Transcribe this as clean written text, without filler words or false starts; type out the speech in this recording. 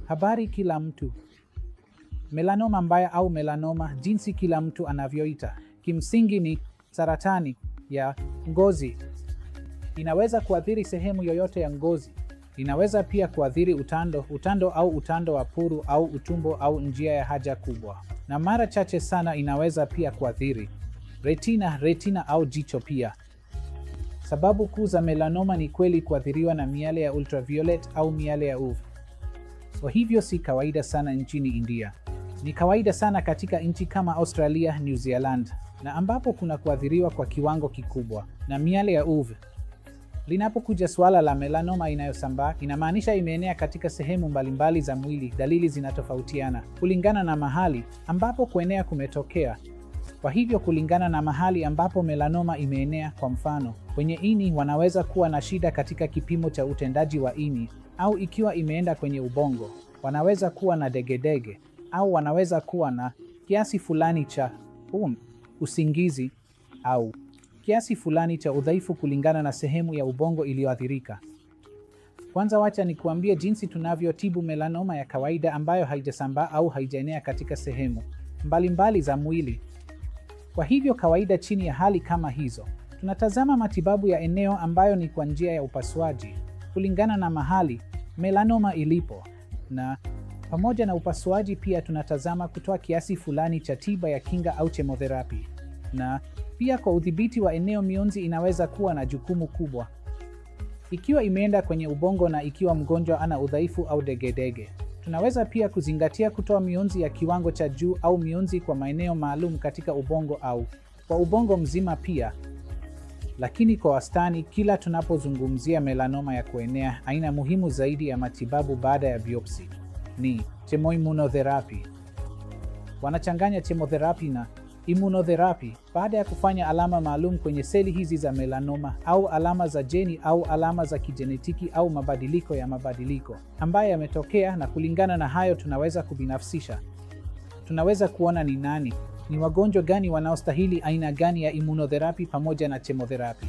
Habari kila mtu. Melanoma mbaya au melanoma, jinsi kila mtu anavyoita, kimsingi ni saratani ya ngozi. Inaweza kuathiri sehemu yoyote ya ngozi. Inaweza pia kuathiri utando au utando wa puru au utumbo au njia ya haja kubwa. Na mara chache sana inaweza pia kuathiri retina au jicho pia. Sababu kuu za melanoma ni kweli kuathiriwa na miale ya ultraviolet au miale ya UV. Kwa hivyo si kawaida sana nchini India. Ni kawaida sana katika nchi kama Australia, New Zealand, na ambapo kuna kuathiriwa kwa kiwango kikubwa na miale ya UV. Linapokuja suala la melanoma inayosambaa, inamaanisha imeenea katika sehemu mbalimbali za mwili. Dalili zinatofautiana kulingana na mahali ambapo kuenea kumetokea. Kwa hivyo kulingana na mahali ambapo melanoma imeenea, kwa mfano, kwenye ini, wanaweza kuwa na shida katika kipimo cha utendaji wa ini, au ikiwa imeenda kwenye ubongo, wanaweza kuwa na degedege, au wanaweza kuwa na kiasi fulani cha usingizi au kiasi fulani cha udhaifu kulingana na sehemu ya ubongo iliyoathirika. Kwanza wacha nikuambie jinsi tunavyotibu melanoma ya kawaida ambayo haijasambaa au haijaenea katika sehemu mbalimbali za mwili. Kwa hivyo kawaida, chini ya hali kama hizo, tunatazama matibabu ya eneo ambayo ni kwa njia ya upasuaji kulingana na mahali melanoma ilipo, na pamoja na upasuaji pia tunatazama kutoa kiasi fulani cha tiba ya kinga au chemotherapy. Na pia kwa udhibiti wa eneo, mionzi inaweza kuwa na jukumu kubwa ikiwa imeenda kwenye ubongo na ikiwa mgonjwa ana udhaifu au degedege. Tunaweza pia kuzingatia kutoa mionzi ya kiwango cha juu au mionzi kwa maeneo maalum katika ubongo au kwa ubongo mzima pia. Lakini kwa wastani, kila tunapozungumzia melanoma ya kuenea, aina muhimu zaidi ya matibabu baada ya biopsi ni chemoimmunotherapy. Wanachanganya chemotherapy na immunotherapy baada ya kufanya alama maalum kwenye seli hizi za melanoma, au alama za jeni au alama za kijenetiki au mabadiliko ambayo yametokea, na kulingana na hayo tunaweza kubinafsisha. Tunaweza kuona ni wagonjwa gani wanaostahili aina gani ya immunotherapy pamoja na chemotherapy.